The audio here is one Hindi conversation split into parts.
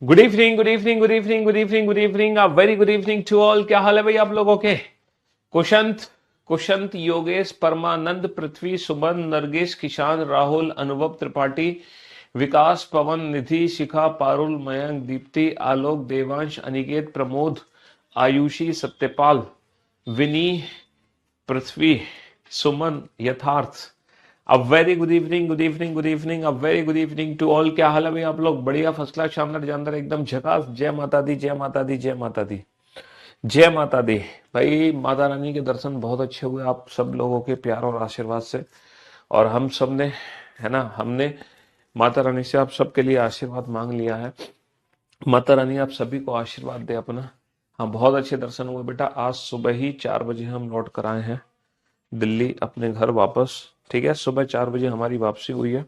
Good evening, good evening, good evening, good evening, good evening, very good evening to all. क्या हाल है भाई आप लोगों के? कुशंत, कुशंत, योगेश, परमानंद, पृथ्वी, सुमन, नरगिस, किशान, राहुल, अनुभव त्रिपाठी, विकास, पवन, निधि, शिखा, पारुल, मयंक, दीप्ति, आलोक, देवांश, अनिकेत, प्रमोद, आयुषी, सत्यपाल, विनी, पृथ्वी, सुमन, यथार्थ। अब very good evening, good evening, good evening, अब very good evening to all. क्या हाल है भाई आप लोग? बढ़िया, फर्स्ट क्लास, शानदार, जानदार, एकदम झकास। जय माता दी, जय माता दी, जय माता दी, जय माता दी। भाई माता रानी के दर्शन बहुत अच्छे हुए आप सब लोगों के प्यार और आशीर्वाद से। और हम सब ने, है ना, हमने माता रानी से आप सबके लिए आशीर्वाद मांग लिया है। माता रानी आप सभी को आशीर्वाद दे अपना। हाँ, बहुत अच्छे दर्शन हुए बेटा। आज सुबह ही 4 बजे हम लौट कर आए हैं दिल्ली अपने घर वापस। ठीक है, सुबह 4 बजे हमारी वापसी हुई है।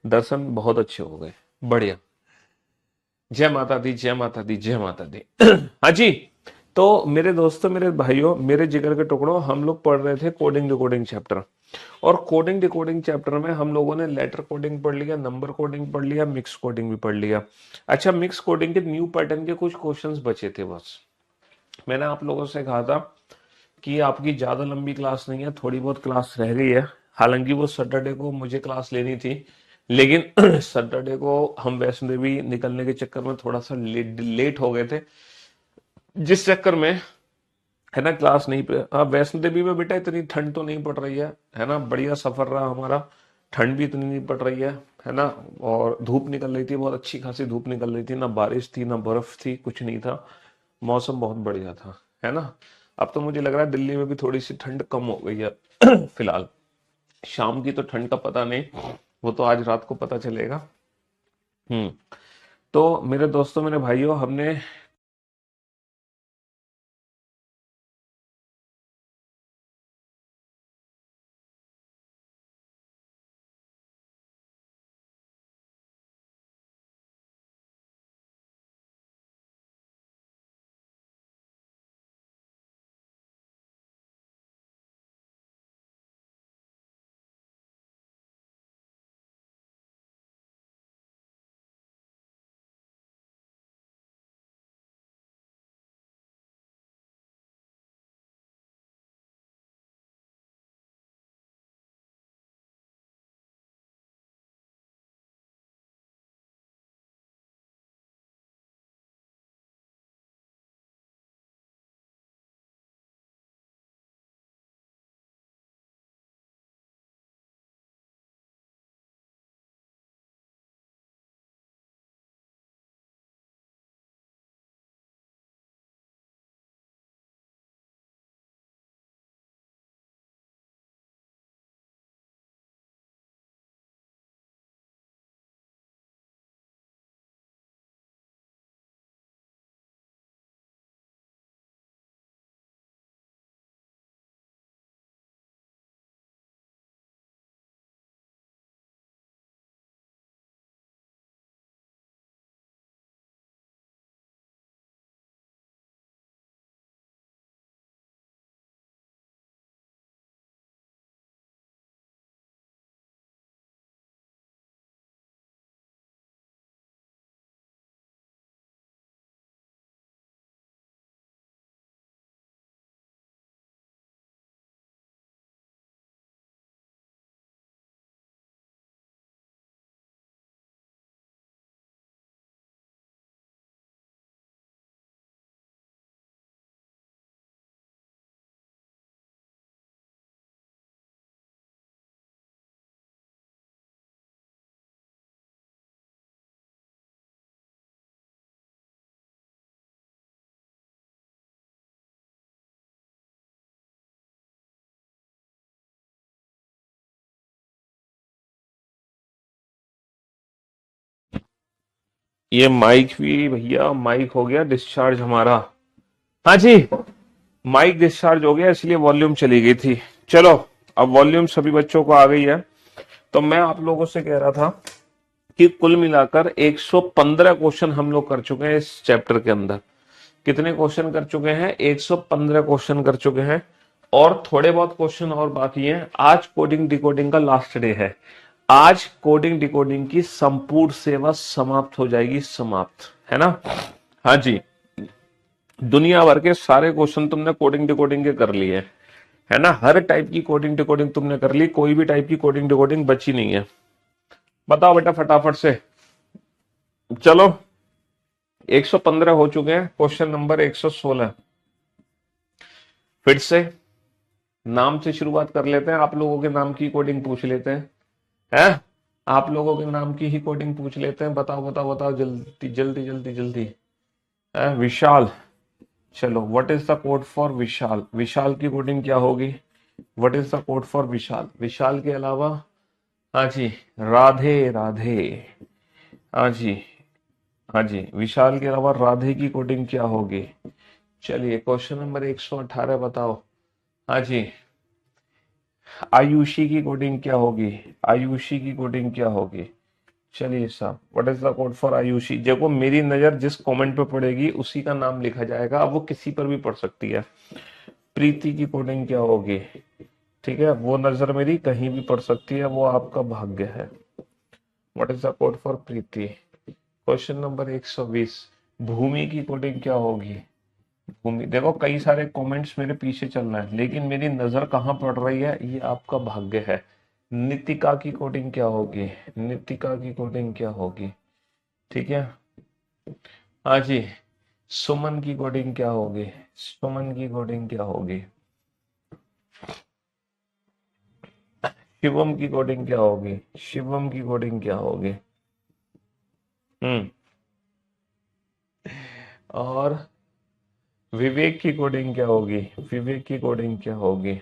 दर्शन बहुत अच्छे हो गए, बढ़िया। जय माता दी, जय माता दी, जय माता दी। हाँ जी। तो मेरे दोस्तों, मेरे भाइयों, मेरे जिगर के टुकड़ों, हम लोग पढ़ रहे थे कोडिंग डिकोडिंग चैप्टर। और कोडिंग डिकोडिंग चैप्टर में हम लोगों ने लेटर कोडिंग पढ़ लिया, नंबर कोडिंग पढ़ लिया, मिक्स कोडिंग भी पढ़ लिया। अच्छा, मिक्स कोडिंग के न्यू पैटर्न के कुछ क्वेश्चंस बचे थे बस। मैंने आप लोगों से कहा था कि आपकी ज्यादा लंबी क्लास नहीं है, थोड़ी बहुत क्लास रह गई है। हालांकि वो सैटरडे को मुझे क्लास लेनी थी, लेकिन सैटरडे को हम वैष्णो देवी निकलने के चक्कर में थोड़ा सा लेट हो गए थे, जिस चक्कर में, है ना, क्लास नहीं पे। अब वैष्णो देवी में बेटा इतनी ठंड तो नहीं पड़ रही है ना, बढ़िया सफर रहा हमारा। ठंड भी इतनी नहीं पड़ रही है ना। और धूप निकल रही थी, बहुत अच्छी खासी धूप निकल रही थी, ना बारिश थी ना बर्फ थी, कुछ नहीं था। मौसम बहुत बढ़िया था, है ना। अब तो मुझे लग रहा है दिल्ली में भी थोड़ी सी ठंड कम हो गई है फिलहाल। शाम की तो ठंड का पता नहीं, वो तो आज रात को पता चलेगा। हम्म। तो मेरे दोस्तों, मेरे भाइयों, हमने, ये माइक भी भैया, माइक हो गया डिस्चार्ज हमारा। हाँ जी, माइक डिस्चार्ज हो गया, इसलिए वॉल्यूम चली गई थी। चलो, अब वॉल्यूम सभी बच्चों को आ गई है। तो मैं आप लोगों से कह रहा था कि कुल मिलाकर 115 क्वेश्चन हम लोग कर चुके हैं इस चैप्टर के अंदर। कितने क्वेश्चन कर चुके हैं? 115 क्वेश्चन कर चुके हैं। और थोड़े बहुत क्वेश्चन और बाकी हैं। आज कोडिंग डिकोडिंग का लास्ट डे है। आज कोडिंग डिकोडिंग की संपूर्ण सेवा समाप्त हो जाएगी, समाप्त, है ना। हाँ जी, दुनिया भर के सारे क्वेश्चन तुमने कोडिंग डिकोडिंग के कर लिए, है ना। हर टाइप की कोडिंग डिकोडिंग तुमने कर ली, कोई भी टाइप की कोडिंग डिकोडिंग बची नहीं है। बताओ बेटा फटाफट से। चलो 115 हो चुके हैं, क्वेश्चन नंबर 116 फिर से नाम से शुरुआत कर लेते हैं। आप लोगों के नाम की कोडिंग पूछ लेते हैं, हैं? आप लोगों के नाम की ही कोडिंग पूछ लेते हैं। बताओ बताओ बताओ, जल्दी जल्दी जल्दी जल्दी। विशाल, चलो what is the code for Vishal? Vishal की कोडिंग क्या होगी? What is the code for Vishal? Vishal के अलावा, हाँ जी, राधे राधे, हाँ जी, हाँ जी, विशाल के अलावा राधे की कोडिंग क्या होगी? चलिए क्वेश्चन नंबर 118 बताओ। हाँ जी, आयुषी की कोडिंग क्या होगी? आयुषी की कोडिंग क्या होगी? चलिए साहब, what is the code for Ayushi? देखो मेरी नजर जिस कमेंट पे पड़ेगी उसी का नाम लिखा जाएगा, अब वो किसी पर भी पड़ सकती है। प्रीति की कोडिंग क्या होगी? ठीक है, वो नजर मेरी कहीं भी पड़ सकती है, वो आपका भाग्य है। What is the code for Preeti? Question number 120, भूमि की कोडिंग क्या होगी? भूमि, देखो कई सारे कमेंट्स मेरे पीछे चल रहे हैं लेकिन मेरी नजर कहाँ पड़ रही है, ये आपका भाग्य है। नितिका की कोडिंग क्या होगी? नितिका की कोडिंग क्या होगी? ठीक है, हाँ जी, सुमन की कोडिंग क्या होगी? सुमन की कोडिंग क्या होगी? शिवम की कोडिंग क्या होगी? शिवम की कोडिंग क्या होगी? हम्म, और विवेक की कोडिंग क्या होगी? विवेक की कोडिंग क्या होगी?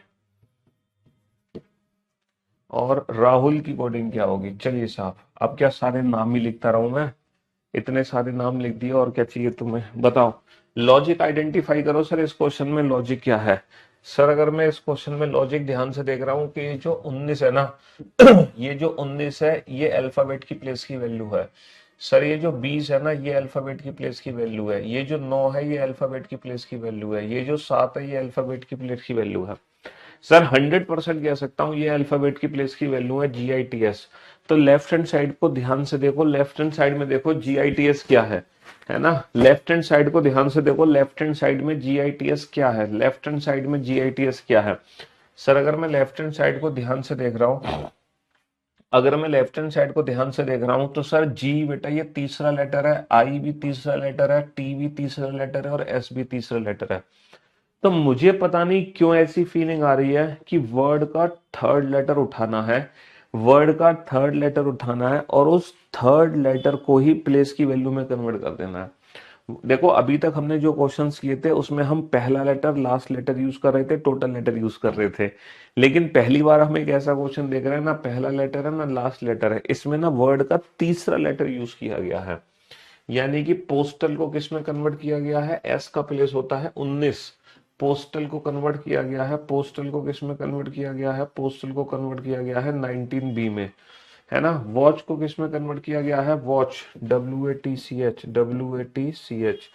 और राहुल की कोडिंग क्या होगी? चलिए साहब, अब क्या सारे नाम ही लिखता रहूं मैं? इतने सारे नाम लिख दिए, और क्या चाहिए तुम्हें? बताओ। लॉजिक आइडेंटिफाई करो सर, इस क्वेश्चन में लॉजिक क्या है? सर अगर मैं इस क्वेश्चन में लॉजिक ध्यान से देख रहा हूं कि ये जो 19 है ना, ये जो 19 है ये अल्फाबेट की प्लेस की वैल्यू है। सर ये जो 20 है ना, ये अल्फाबेट की प्लेस की वैल्यू है। ये जो 9 है ये अल्फाबेट की प्लेस की वैल्यू है। ये जो 7 है ये अल्फाबेट की प्लेस की वैल्यू है। सर 100% कह सकता हूँ ये अल्फाबेट की प्लेस की वैल्यू है, GITS। तो लेफ्ट हैंड साइड को ध्यान से देखो, लेफ्ट हैंड साइड में देखो GITS क्या है ना। लेफ्ट हैंड साइड को ध्यान से देखो, लेफ्ट हैंड साइड में GITS क्या है? लेफ्ट हैंड साइड में GITS क्या है? सर अगर मैं लेफ्ट हैंड साइड को ध्यान से देख रहा हूँ, अगर मैं लेफ्ट हैंड साइड को ध्यान से देख रहा हूं तो सर जी बेटा ये तीसरा लेटर है, आई भी तीसरा लेटर है, टी भी तीसरा लेटर है, और एस भी तीसरा लेटर है। तो मुझे पता नहीं क्यों ऐसी फीलिंग आ रही है कि वर्ड का थर्ड लेटर उठाना है, वर्ड का थर्ड लेटर उठाना है और उस थर्ड लेटर को ही प्लेस की वैल्यू में कन्वर्ट कर देना है। देखो अभी तक हमने जो क्वेश्चंस किए थे उसमें हम पहला लेटर लास्ट लेटर यूज कर रहे थे, टोटल लेटर यूज कर रहे थे। लेकिन पहली बार हम एक ऐसा क्वेश्चन देख रहे हैं, ना पहला लेटर है ना लास्ट लेटर है, इसमें ना वर्ड का तीसरा लेटर यूज किया गया है। यानी कि पोस्टल को किस में कन्वर्ट किया गया है? एस का प्लेस होता है 19, पोस्टल को कन्वर्ट किया गया है, पोस्टल को किस में कन्वर्ट किया गया है? पोस्टल को कन्वर्ट किया गया है 19B में, है ना। वॉच को किस में कन्वर्ट किया गया है? Watch, WATCH, WATCH।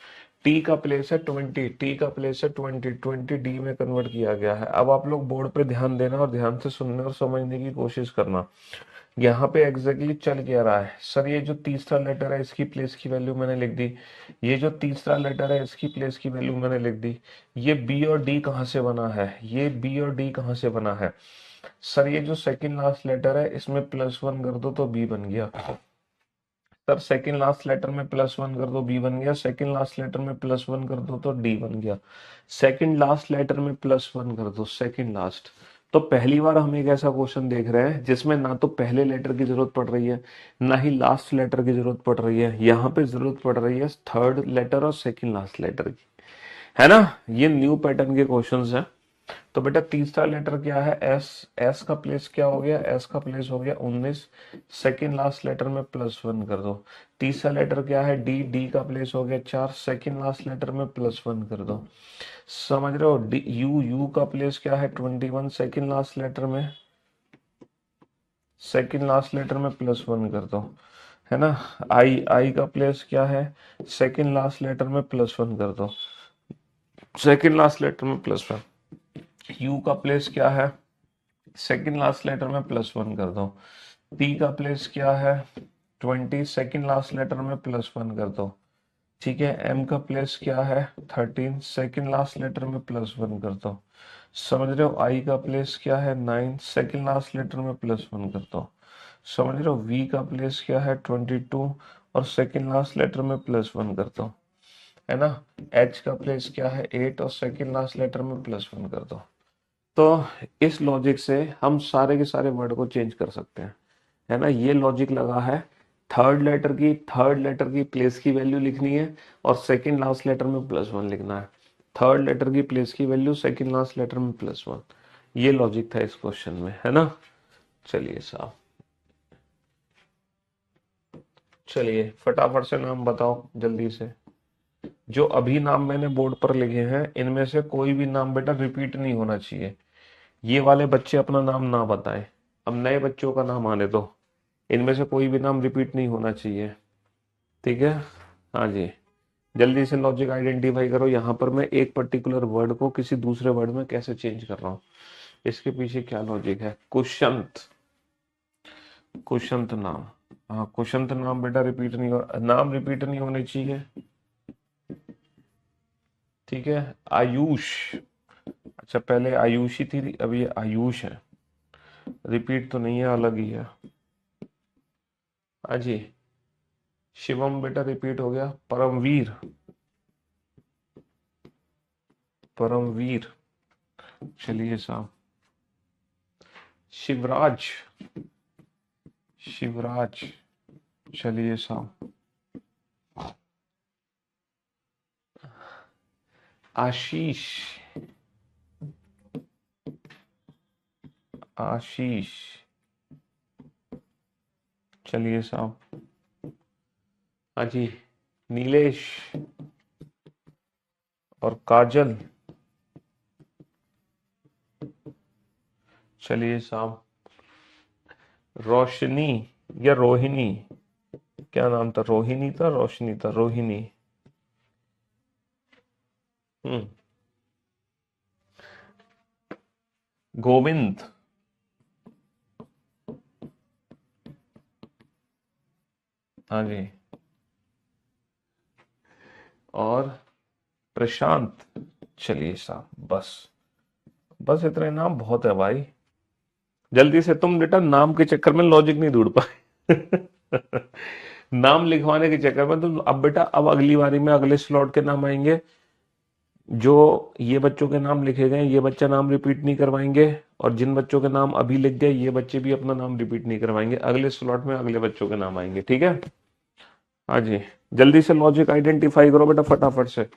टी का प्लेस है 20, टी का प्लेस है 20, 20D में कन्वर्ट किया गया है। अब आप लोग बोर्ड पे ध्यान देना और ध्यान से सुनने और समझने की कोशिश करना। यहाँ पे एग्जैक्टली चल क्या रहा है? सर ये जो तीसरा लेटर है इसकी प्लेस की वैल्यू मैंने लिख दी, ये जो तीसरा लेटर है इसकी प्लेस की वैल्यू मैंने लिख दी। ये बी और डी कहाँ से बना है? ये बी और डी कहाँ से बना है? सर ये जो सेकंड लास्ट लेटर है इसमें +1 कर दो तो बी बन गया। सर सेकंड लास्ट लेटर में +1 कर दो, बी बन गया। सेकंड लास्ट लेटर में +1 कर दो तो डी बन गया। सेकंड लास्ट लेटर में +1 कर दो, सेकंड लास्ट। तो पहली बार हम एक ऐसा क्वेश्चन देख रहे हैं जिसमें ना तो पहले लेटर की जरूरत पड़ रही है ना ही लास्ट लेटर की जरूरत पड़ रही है। यहाँ पे जरूरत पड़ रही है थर्ड लेटर और सेकंड लास्ट लेटर की, है ना। ये न्यू पैटर्न के क्वेश्चंस हैं। तो बेटा तीसरा लेटर क्या है? एस, एस का प्लेस क्या हो गया? एस का प्लेस हो गया 19, सेकंड लास्ट लेटर में +1 कर दो। तीसरा लेटर क्या है? डी, डी का प्लेस हो गया 4, सेकंड लास्ट लेटर में +1 कर दो। समझ रहे हो? डी, यू, यू का प्लेस क्या है? 21, सेकंड लास्ट लेटर में, सेकंड लास्ट लेटर में +1 कर दो, है ना। आई, आई का प्लेस क्या है? सेकंड लास्ट लेटर में +1 कर दो, सेकंड लास्ट लेटर में +1। यू का प्लेस क्या है? सेकंड लास्ट लेटर में +1 कर दो। टी का प्लेस क्या है? 20, सेकंड लास्ट लेटर में +1 कर दो। ठीक है, एम का प्लेस क्या है 13, सेकंड लास्ट लेटर में +1 करता हूँ। समझ रहे हो, आई का प्लेस क्या है 9, सेकंड लास्ट लेटर में +1 करता हूँ। समझ रहे हो, वी का प्लेस क्या है 22 और सेकंड लास्ट लेटर में +1 करता हूँ, है ना। एच का प्लेस क्या है 8 और सेकंड लास्ट लेटर में +1 करता हूँ। तो इस लॉजिक से हम सारे के सारे वर्ड को चेंज कर सकते हैं, है ना। ये लॉजिक लगा है, थर्ड लेटर की प्लेस की वैल्यू लिखनी है और सेकंड लास्ट लेटर में +1 लिखना है। थर्ड लेटर की प्लेस की वैल्यू सेकंड लास्ट लेटर में +1, ये लॉजिक था इस क्वेश्चन में, है ना। चलिए साहब, चलिए फटाफट से नाम बताओ जल्दी से। जो अभी नाम मैंने बोर्ड पर लिखे हैं इनमें से कोई भी नाम बेटा रिपीट नहीं होना चाहिए। ये वाले बच्चे अपना नाम ना बताएं, अब नए बच्चों का नाम आने दो। इनमें से कोई भी नाम रिपीट नहीं होना चाहिए, ठीक है। हाँ जी, जल्दी से लॉजिक आइडेंटिफाई करो। यहाँ पर मैं एक पर्टिकुलर वर्ड को किसी दूसरे वर्ड में कैसे चेंज कर रहा हूँ, इसके पीछे क्या लॉजिक है। कुशंत, कुशंत नाम, हाँ कुशंत नाम बेटा रिपीट नहीं हो, नाम रिपीट नहीं होने चाहिए, ठीक है। आयुष, अच्छा पहले आयुषी थी, अब ये आयुष है, रिपीट तो नहीं है, अलग ही है। हाँ जी, शिवम बेटा रिपीट हो गया। परमवीर, परमवीर, चलिए साहब। शिवराज, शिवराज, चलिए साहब। आशीष, आशीष, चलिए साहब। हाँ जी, नीलेश और काजल, चलिए साहब। रोशनी या रोहिणी, क्या नाम था, रोहिणी था रोशनी था, रोहिणी। हम्म, गोविंद, हाँ जी, और प्रशांत। चलिए साहब, बस बस इतने नाम बहुत है भाई। जल्दी से, तुम बेटा नाम के चक्कर में लॉजिक नहीं ढूंढ पाए। नाम लिखवाने के चक्कर में तुम, अब बेटा अब अगली बारी में अगले स्लॉट के नाम आएंगे, जो ये बच्चों के नाम लिखे गए ये बच्चा नाम रिपीट नहीं करवाएंगे, और जिन बच्चों के नाम अभी लिख गए ये बच्चे भी अपना नाम रिपीट नहीं करवाएंगे। अगले स्लॉट में अगले बच्चों के नाम आएंगे, ठीक है। हाँ जी, जल्दी से लॉजिक आइडेंटिफाई करो बेटा फटाफट से,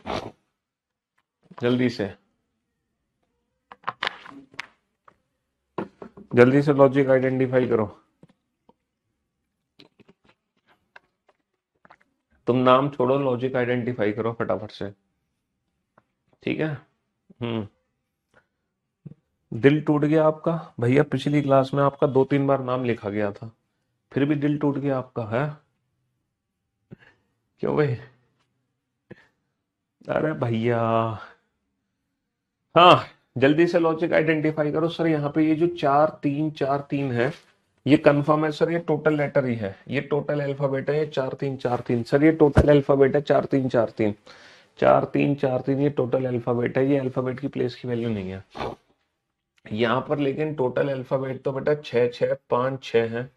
जल्दी से, जल्दी से लॉजिक आइडेंटिफाई करो। तुम नाम छोड़ो, लॉजिक आइडेंटिफाई करो फटाफट से, ठीक है। हम्म, दिल टूट गया आपका भैया, पिछली क्लास में आपका 2-3 बार नाम लिखा गया था, फिर भी दिल टूट गया आपका, है क्यों भाई। अरे भैया, हाँ, जल्दी से लॉजिक आइडेंटिफाई करो। सर यहाँ पे ये जो 4-3-4-3 है, ये कंफर्म है सर, ये टोटल लेटर ही है, ये टोटल अल्फाबेट है, ये 4-3-4-3 सर, ये टोटल अल्फाबेट है 4-3-4-3, 4-3-4-3 ये टोटल अल्फाबेट है, ये अल्फाबेट की प्लेस की वैल्यू नहीं है यहाँ पर। लेकिन टोटल अल्फाबेट तो बेटा 6-6-5-6 है।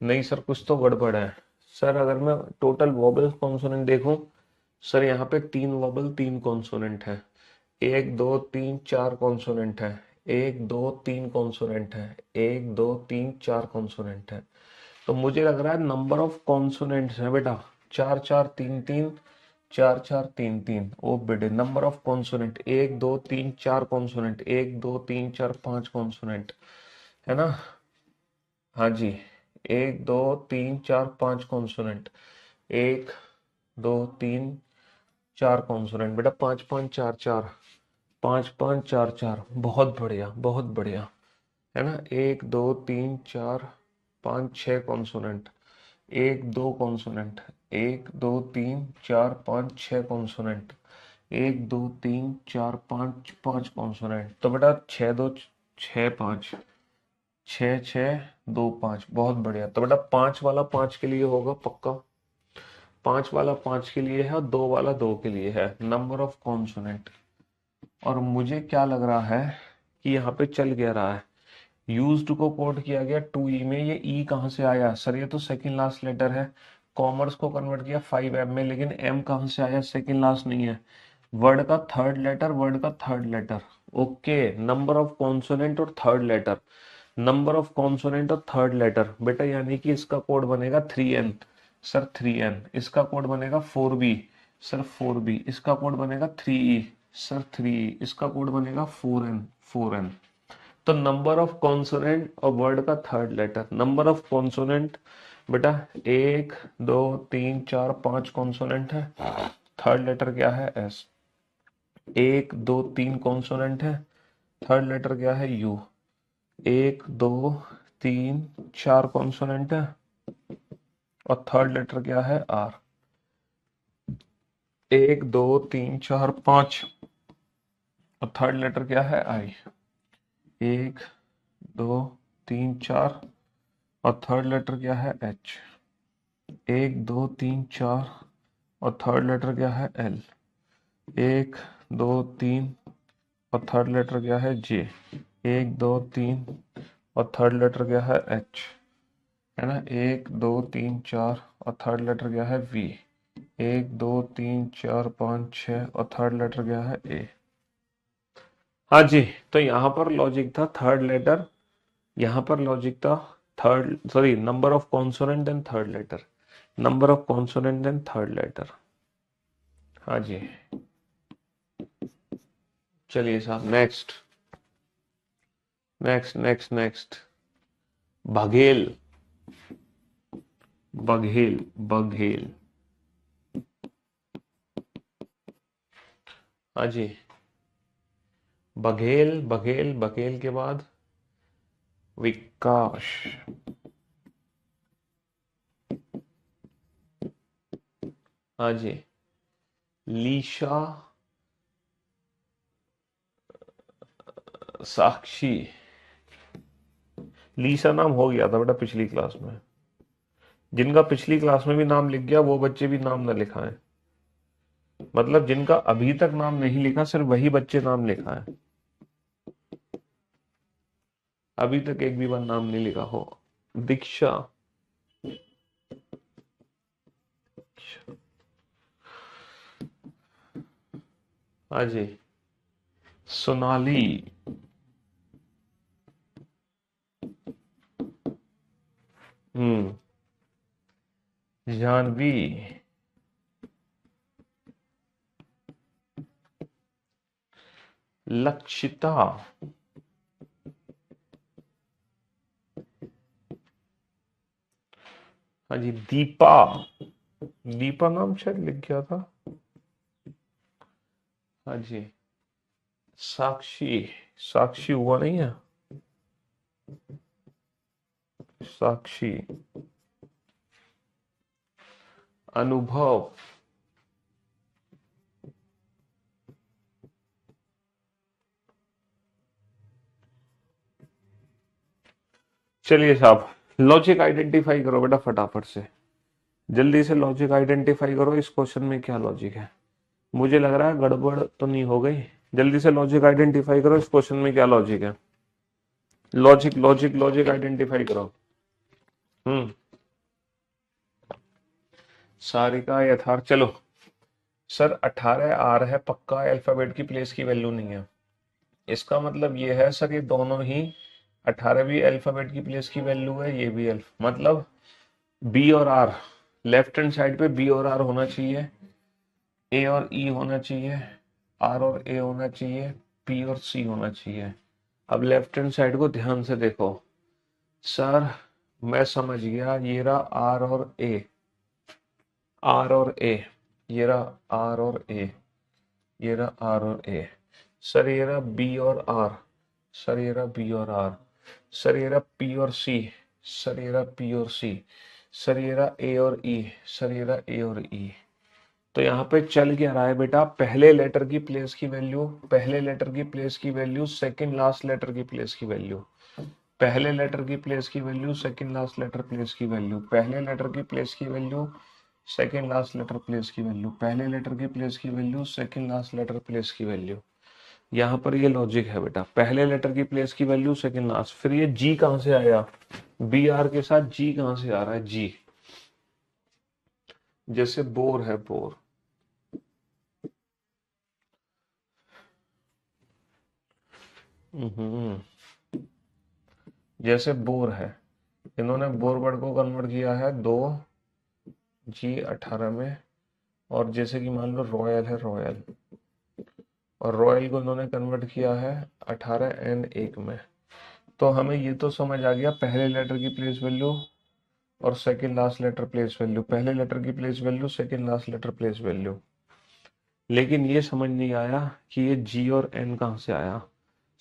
नहीं सर, कुछ तो गड़बड़ है। सर अगर मैं टोटल वॉबल कॉन्सोनेंट देखूं, सर यहाँ पे 3 वॉबल 3 कॉन्सोनेंट है, 1-2-3-4 कॉन्सोनेंट है, 1-2-3 कॉन्सोनेंट है, 1-2-3-4 कॉन्सोनेंट है। तो मुझे लग रहा है नंबर ऑफ कॉन्सोनेंट्स है बेटा 4-4-3-3, 4-4-3-3। ओ बेटे, number of consonant 1-2-3-4 consonant, 1-2-3-4-5 consonant, है ना। हाँ जी, 1-2-3-4-5 कॉन्सोनेंट, 1-2-3-4 कॉन्सोनेंट बेटा, 5-5-4-4, 5-5-4-4, बहुत बढ़िया बहुत बढ़िया, है ना। 1-2-3-4-5-6 कॉन्सोनेंट, 1-2 कॉन्सोनेंट, 1-2-3-4-5-6 कॉन्सोनेंट, 1-2-3-4-5 कॉन्सोनेंट। तो बेटा 6-2-6-5, 6-6-2-5, बहुत बढ़िया। तो बेटा 5 वाला 5 के लिए होगा पक्का, 5 वाला 5 के लिए है और 2 वाला 2 के लिए है, नंबर ऑफ कॉन्सोनेंट। और मुझे क्या लग रहा है कि यहाँ पे चल क्या रहा है, यूज्ड को कोड किया गया 2e में, ये e कहाँ से आया सर, ये तो सेकंड लास्ट लेटर है। कॉमर्स को कन्वर्ट किया 5m में, लेकिन m कहाँ से आया, सेकंड लास्ट नहीं है, वर्ड का थर्ड लेटर, वर्ड का third letter. Okay, number of consonant और third letter, number of consonant और थर्ड लेटर बेटा, यानी कि इसका कोड बनेगा 3n सर, 3n। इसका कोड बनेगा 4b सर, 4b। इसका कोड बनेगा 3e सर, 3e। इसका कोड बनेगा 4n, 4n। तो नंबर ऑफ कॉन्सोनेंट और वर्ड का third letter, number of consonant बेटा 1 2 3 4 5 कॉन्सोनेंट है, थर्ड लेटर क्या है, एस। 1 2 3 कॉन्सोनेंट है, थर्ड लेटर क्या है, यू। 1 2 3 4 कॉन्सोनेंट है और थर्ड लेटर क्या है, आर। 1 2 3 4 5 और थर्ड लेटर क्या है, आई। 1 2 3 4 और थर्ड लेटर क्या है, एच। 1 2 3 4 और थर्ड लेटर क्या है, एल। 1 2 3 और थर्ड लेटर क्या है, जे। 1 2 3 और थर्ड लेटर क्या है, एच, है ना। 1 2 3 4 और थर्ड लेटर क्या है, वी। 1 2 3 4 5 6 और थर्ड लेटर क्या है, ए। हाँ जी, तो यहाँ पर लॉजिक था थर्ड लेटर, यहाँ पर लॉजिक था third, sorry, number of consonant and third letter, number of consonant and third letter. हाँ जी, चलिए साहब, next next next next, Baghel, Baghel, Baghel. हाँ जी, बघेल, बघेल, बघेल के बाद विकास। हाँ जी, लीशा, साक्षी। लीसा नाम हो गया था बेटा पिछली क्लास में, जिनका पिछली क्लास में भी नाम लिख गया वो बच्चे भी नाम न लिखाएं, मतलब जिनका अभी तक नाम नहीं लिखा सिर्फ वही बच्चे नाम लिखा है, अभी तक एक भी बार नाम नहीं लिखा हो। दीक्षा, हाँ जी, सोनाली, जानवी, लक्षिता, हाँ जी, दीपा, दीपा नाम शायद लिख गया था। हाँ जी, साक्षी, साक्षी हुआ नहीं है, साक्षी, अनुभव, चलिए साहब, लॉजिक आइडेंटिफाई करो बेटा फटाफट से, जल्दी से लॉजिक आइडेंटिफाई करो, इस क्वेश्चन में क्या लॉजिक है, मुझे लग रहा है गड़बड़ तो नहीं हो गई। जल्दी से लॉजिक आइडेंटिफाई करो, इस क्वेश्चन में क्या लॉजिक है, लॉजिक लॉजिक लॉजिक आइडेंटिफाई करो। सारिका यथार्थ, चलो सर 18 आर है पक्का, अल्फाबेट की प्लेस की वैल्यू नहीं है, इसका मतलब ये है सर ये दोनों ही, 18 भी अल्फाबेट की प्लेस की वैल्यू है, ये भी मतलब बी और आर, लेफ्ट हैंड साइड पे बी और आर होना चाहिए, ए और ई होना चाहिए, आर और ए होना चाहिए, पी और सी होना चाहिए। अब लेफ्ट हैंड साइड को ध्यान से देखो सर, मैं समझ गया, ये रहा आर और ए, आर और ए, ये रहा आर और ए, ये रहा आर और ए, सर ये रहा बी और आर, सर ये रहा बी और आर, सर ये रहा पी और सी, सर ये रहा पी और सी, सर ये रहा ए और ई, सर ये रहा ए और ई। तो यहाँ पे चल क्या रहा है बेटा, पहले लेटर की प्लेस की वैल्यू, पहले लेटर की प्लेस की वैल्यू, सेकंड लास्ट लेटर की प्लेस की वैल्यू, पहले लेटर की प्लेस की value, second last letter place की वैल्यू, पहले लेटर की प्लेस की value, second last letter place की वैल्यू, पहले लेटर के प्लेस की value, second last letter place की वैल्यू। यहाँ पर ये लॉजिक है बेटा, पहले लेटर की प्लेस की वैल्यू, सेकेंड लास्ट। फिर ये जी कहाँ से आया, बी आर के साथ जी कहाँ से आ रहा है, जी। जैसे बोर है, बोर, जैसे बोर है, इन्होंने बोरवर्ड को कन्वर्ट किया है 2G18 में। और जैसे कि मान लो रॉयल है, रॉयल, और रॉयल को इन्होंने कन्वर्ट किया है 18N1 में। तो हमें ये तो समझ आ गया, पहले लेटर की प्लेस वैल्यू और second last letter place value, पहले लेटर की place value, second last letter place value. लेकिन ये समझ नहीं आया कि ये जी और एन कहाँ से आया।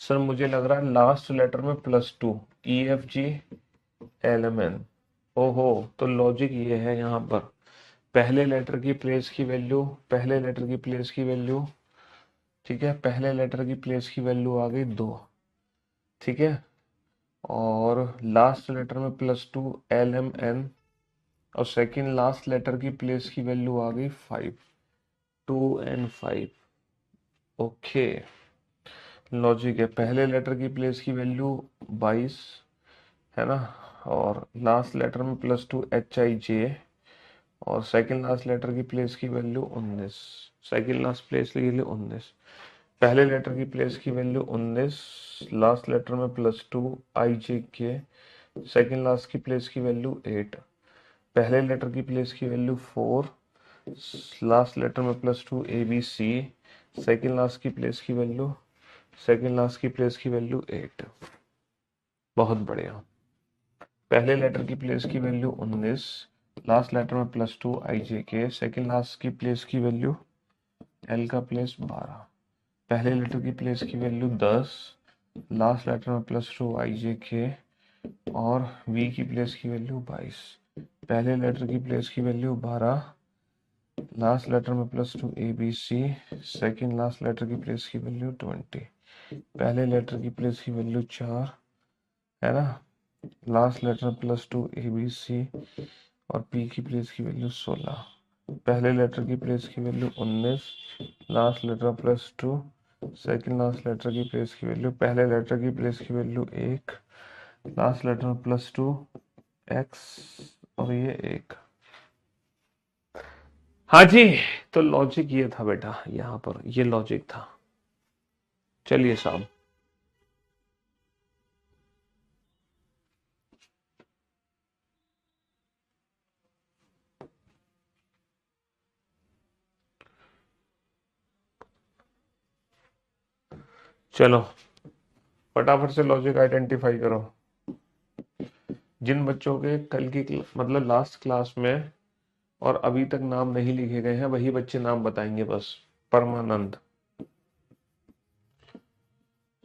सर मुझे लग रहा है लास्ट लेटर में +2, EFGLMN। ओहो, तो लॉजिक ये है यहाँ पर, पहले लेटर की प्लेस की वैल्यू, पहले लेटर की प्लेस की वैल्यू, ठीक है, पहले लेटर की प्लेस की वैल्यू आ गई 2, ठीक है, और लास्ट लेटर में +2 LMN, और सेकेंड लास्ट लेटर की प्लेस की वैल्यू आ गई 5, 2N5। ओके, लॉजिक है, पहले लेटर की प्लेस की वैल्यू 22 है ना, और लास्ट लेटर में +2HIJ, और सेकेंड लास्ट लेटर की प्लेस की वैल्यू 19, सेकेंड लास्ट प्लेस की वैल्यू 19, पहले लेटर की प्लेस की वैल्यू 19, लास्ट लेटर में +2IJK, सेकेंड लास्ट की प्लेस की वैल्यू 8, पहले लेटर की प्लेस की वैल्यू 4, लास्ट लेटर में +2ABC, सेकेंड लास्ट की प्लेस की वैल्यू, सेकेंड लास्ट की प्लेस की वैल्यू 8। बहुत बढ़िया, पहले लेटर की प्लेस की वैल्यू 19, लास्ट लेटर में +2IJK, सेकेंड लास्ट की प्लेस की वैल्यू L का प्लेस 12, पहले लेटर की प्लेस की वैल्यू 10, लास्ट लेटर में +2IJK, और V की प्लेस की वैल्यू 22, पहले लेटर की प्लेस की वैल्यू 12, लास्ट लेटर में +2ABC, सेकेंड लास्ट लेटर की प्लेस की वैल्यू 20, पहले लेटर की प्लेस की वैल्यू 4 है ना, लास्ट लेटर +2ABC, और P की प्लेस की वैल्यू 16, पहले लेटर की प्लेस की value 19, last letter +2, second last letter की प्लेस की वैल्यू, पहले लेटर की प्लेस की वैल्यू 1, लास्ट लेटर +2X, और ये 1। हाँ जी, तो लॉजिक ये था बेटा, यहाँ पर ये लॉजिक था। चलिए साहब, चलो फटाफट से लॉजिक आइडेंटिफाई करो। जिन बच्चों के कल की मतलब लास्ट क्लास में और अभी तक नाम नहीं लिखे गए हैं, वही बच्चे नाम बताएंगे बस, परमानंद।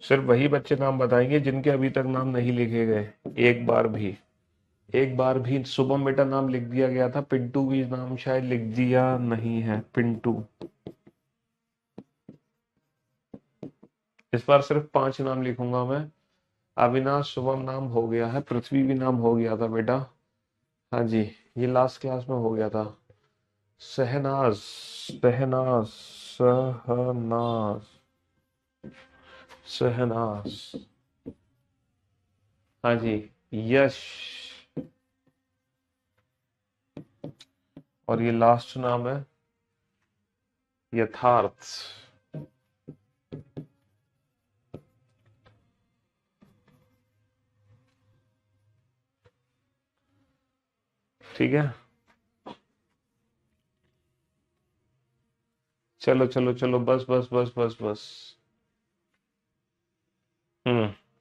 सिर्फ वही बच्चे नाम बताएंगे जिनके अभी तक नाम नहीं लिखे गए, एक बार भी, एक बार भी। शुभम बेटा नाम लिख दिया गया था, पिंटू भी नाम शायद लिख दिया नहीं है, पिंटू। इस बार सिर्फ 5 नाम लिखूंगा मैं। अविनाश शुभम नाम हो गया है, पृथ्वी भी नाम हो गया था बेटा, हाँ जी, ये लास्ट क्लास में हो गया था। शहनाज, शहनाज, शहनाज, शहनाज, हाँ जी, यश, और ये लास्ट नाम है यथार्थ। ठीक है, चलो चलो चलो, बस बस बस बस बस।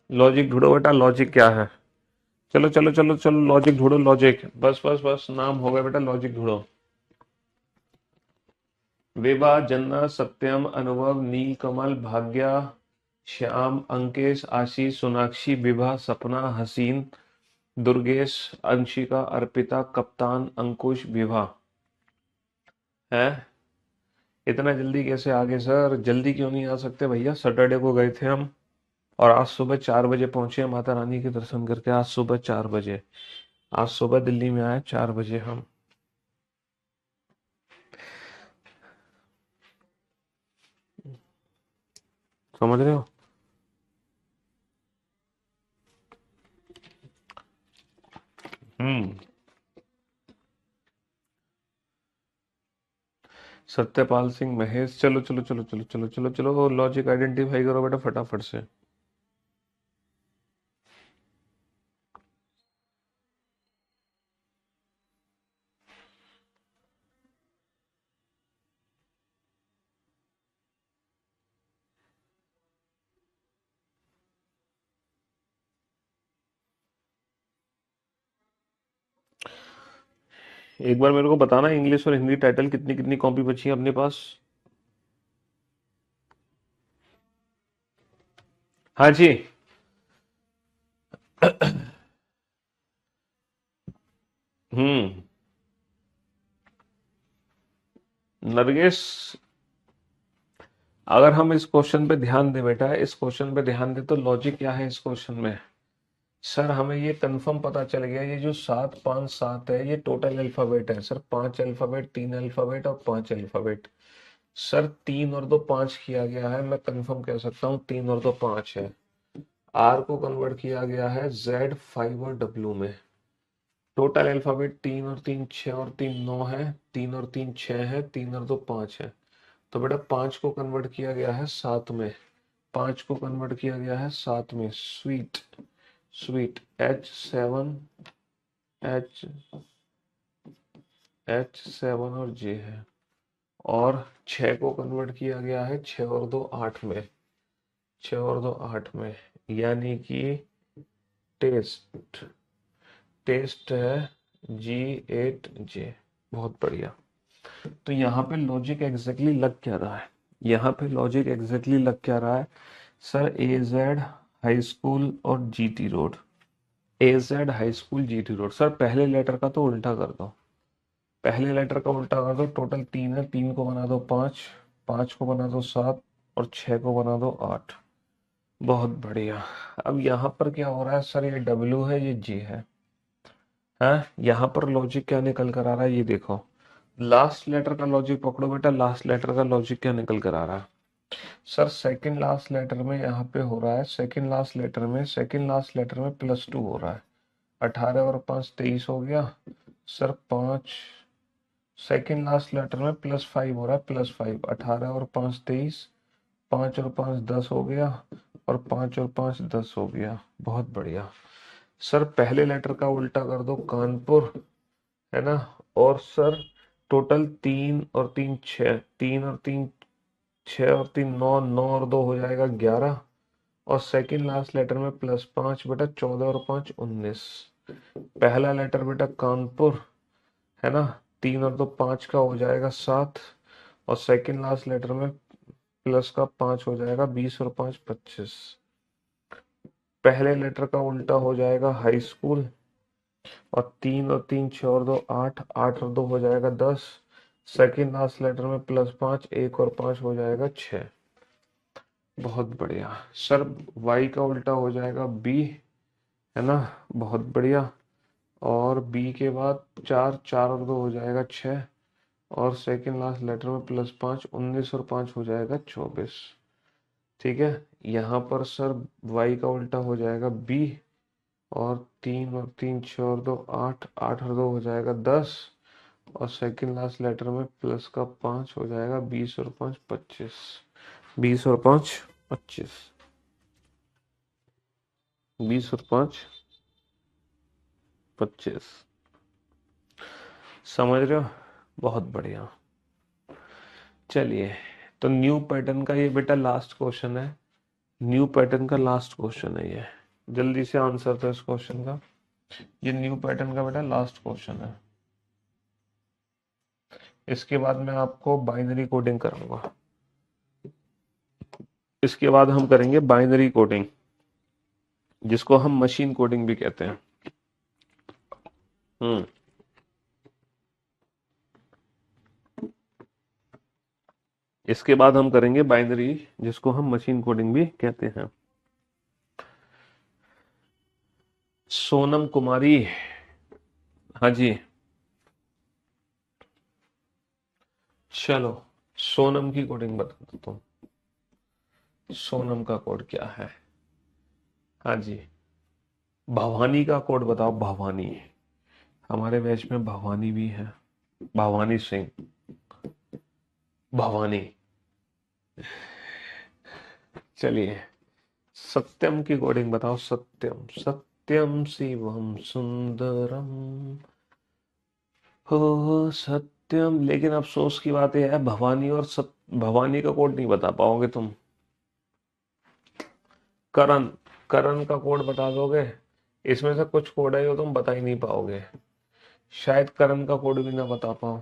लॉजिक ढूंढो बेटा, लॉजिक क्या है। चलो चलो चलो चलो, लॉजिक ढूंढो, लॉजिक, बस बस बस, नाम हो गया बेटा, लॉजिक ढूंढो। विभा, जन्ना, सत्यम, अनुभव, नील कमल, भाग्या, श्याम, अंकेश, आशीष, सोनाक्षी, विभा, सपना, हसीन, दुर्गेश, अंशिका, अर्पिता, कप्तान, अंकुश, विभा। है, इतना जल्दी कैसे आ गए सर, जल्दी क्यों नहीं आ सकते भैया, सैटरडे को गए थे हम, और आज सुबह 4 बजे पहुंचे माता रानी के दर्शन करके, आज सुबह 4 बजे, आज सुबह दिल्ली में आए 4 बजे हम। समझ रहे हो? हम्म। सत्यपाल सिंह महेश, चलो चलो चलो चलो चलो चलो चलो, लॉजिक आइडेंटिफाई करो बेटा फटाफट से। एक बार मेरे को बताना, इंग्लिश और हिंदी टाइटल कितनी कितनी कॉपी बची है अपने पास? हाँ जी। हम्म। नरगिस, अगर हम इस क्वेश्चन पे ध्यान दें बेटा, इस क्वेश्चन पे ध्यान दें तो लॉजिक क्या है इस क्वेश्चन में? सर हमें ये कंफर्म पता चल गया, ये जो 7 5 7 है ये टोटल अल्फाबेट है सर। 5 अल्फाबेट, 3 अल्फाबेट और 5 अल्फाबेट। सर 3 और 2 5 किया गया है, मैं कंफर्म कह सकता हूँ 3 और 2 5 है। आर को कन्वर्ट किया गया है जेड, 5 और डब्ल्यू में। टोटल अल्फाबेट 3 और 3 6 और 3 9 है, 3 और 3 6 है, 3 और 2 5 है। तो बेटा 5 को कन्वर्ट किया गया है 7 में, 5 को कन्वर्ट किया गया है 7 में। स्वीट, स्वीट H7, H7 और J है। और 6 को कन्वर्ट किया गया है 6 और 2 8 में, 6 और 2 8 में, यानी कि टेस्ट, टेस्ट है G8J। बहुत बढ़िया। तो यहाँ पे लॉजिक एग्जैक्टली लग क्या रहा है? यहाँ पे लॉजिक एग्जैक्टली लग क्या रहा है सर? AZ हाई स्कूल और GT road. AZ high school, GT road. Sir पहले लेटर का तो उल्टा कर दो, पहले लेटर का उल्टा कर दो। टोटल 3 है, 3 को बना दो 5, 5 को बना दो 7 और 6 को बना दो 8। बहुत बढ़िया। अब यहाँ पर क्या हो रहा है सर? ये W है, ये G है। हाँ, यहाँ पर लॉजिक क्या निकल कर आ रहा है ये देखो। लास्ट लेटर का लॉजिक पकड़ो बेटा, लास्ट लेटर का लॉजिक क्या निकल कर आ रहा है? सर सेकंड लास्ट लेटर में यहाँ पे हो रहा है, सेकंड लास्ट लेटर में, सेकंड लास्ट लेटर में +2 हो रहा है। 18 और 5 23 हो गया सर। 5 सेकंड लास्ट लेटर में +5 हो रहा है, +5। 18 और 5 23, 5 और 5 10 हो गया, और 5 और 5 10 हो गया। बहुत बढ़िया। सर पहले लेटर का उल्टा कर दो, कानपुर, है ना? और सर टोटल 3 और 3 6, 3 और 3 6 और 3 9, 9 और 2 हो जाएगा 11। और सेकंड लास्ट लेटर में +5 बेटा, 14 और 5 19। पहला लेटर बेटा कानपुर, है ना? 3 और 2 5 का हो जाएगा 7। और सेकंड लास्ट लेटर में प्लस का 5 हो जाएगा 20 और 5 25। पहले लेटर का उल्टा हो जाएगा हाई स्कूल। और 3 और 3 6 और 2 8, 8 और 2 हो जाएगा 10। सेकंड लास्ट लेटर में +5, 1 और 5 हो जाएगा 6। बहुत बढ़िया। सर y का उल्टा हो जाएगा b, है ना? बहुत बढ़िया। और b के बाद 4, 4 और 2 हो जाएगा 6। और सेकंड लास्ट लेटर में +5, 19 और 5 हो जाएगा 24। ठीक है। यहाँ पर सर y का उल्टा हो जाएगा b। और 3 और 3 6 और 2 8, 8 और 2 हो जाएगा 10। और सेकंड लास्ट लेटर में प्लस का 5 हो जाएगा 20 और 5 25। 20 और 5 25, 20 और 5 25। समझ रहे हो? बहुत बढ़िया। चलिए, तो न्यू पैटर्न का ये बेटा लास्ट क्वेश्चन है। न्यू पैटर्न का लास्ट क्वेश्चन है ये। जल्दी से आंसर दो इस क्वेश्चन का। ये न्यू पैटर्न का बेटा लास्ट क्वेश्चन है। इसके बाद मैं आपको बाइनरी कोडिंग कराऊंगा। इसके बाद हम करेंगे बाइनरी कोडिंग, जिसको हम मशीन कोडिंग भी कहते हैं। हम्म। इसके बाद हम करेंगे बाइनरी, जिसको हम मशीन कोडिंग भी कहते हैं। सोनम कुमारी, हाँ जी। चलो सोनम की कोडिंग बता देता हूँ। सोनम का कोड क्या है? हाँ जी, भवानी का कोड बताओ। भवानी, हमारे बैच में भवानी भी है, भवानी सिंह, भवानी। चलिए, सत्यम की कोडिंग बताओ। सत्यम, सत्यम शिवम सुंदरम, हो सत्यम। लेकिन अफसोस की बात यह है, भवानी और भवानी का कोड नहीं बता पाओगे तुम। करण, करण का कोड बता दोगे? इसमें से कुछ कोड है जो तुम बता ही नहीं पाओगे। शायद करण का कोड भी ना बता पाओ।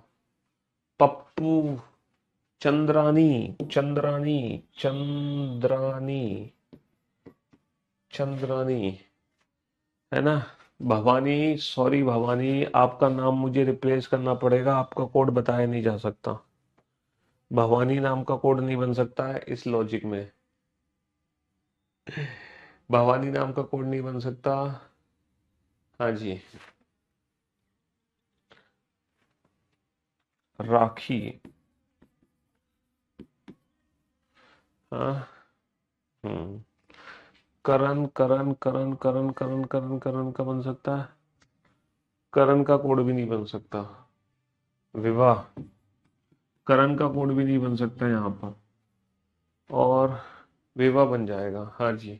पप्पू, चंद्रानी, चंद्रानी, चंद्रानी, चंद्रानी, है ना? भवानी, सॉरी भवानी, आपका नाम मुझे रिप्लेस करना पड़ेगा, आपका कोड बताया नहीं जा सकता। भवानी नाम का कोड नहीं बन सकता है इस लॉजिक में। भवानी नाम का कोड नहीं बन सकता। हाँ जी, राखी। हाँ। हम्म। करण, करण, करण, करण, करण, करण, करण का बन सकता है? करण का कोड भी नहीं बन सकता। विवाह, करण का कोड भी नहीं बन सकता यहाँ पर। और विवाह बन जाएगा, हाँ जी।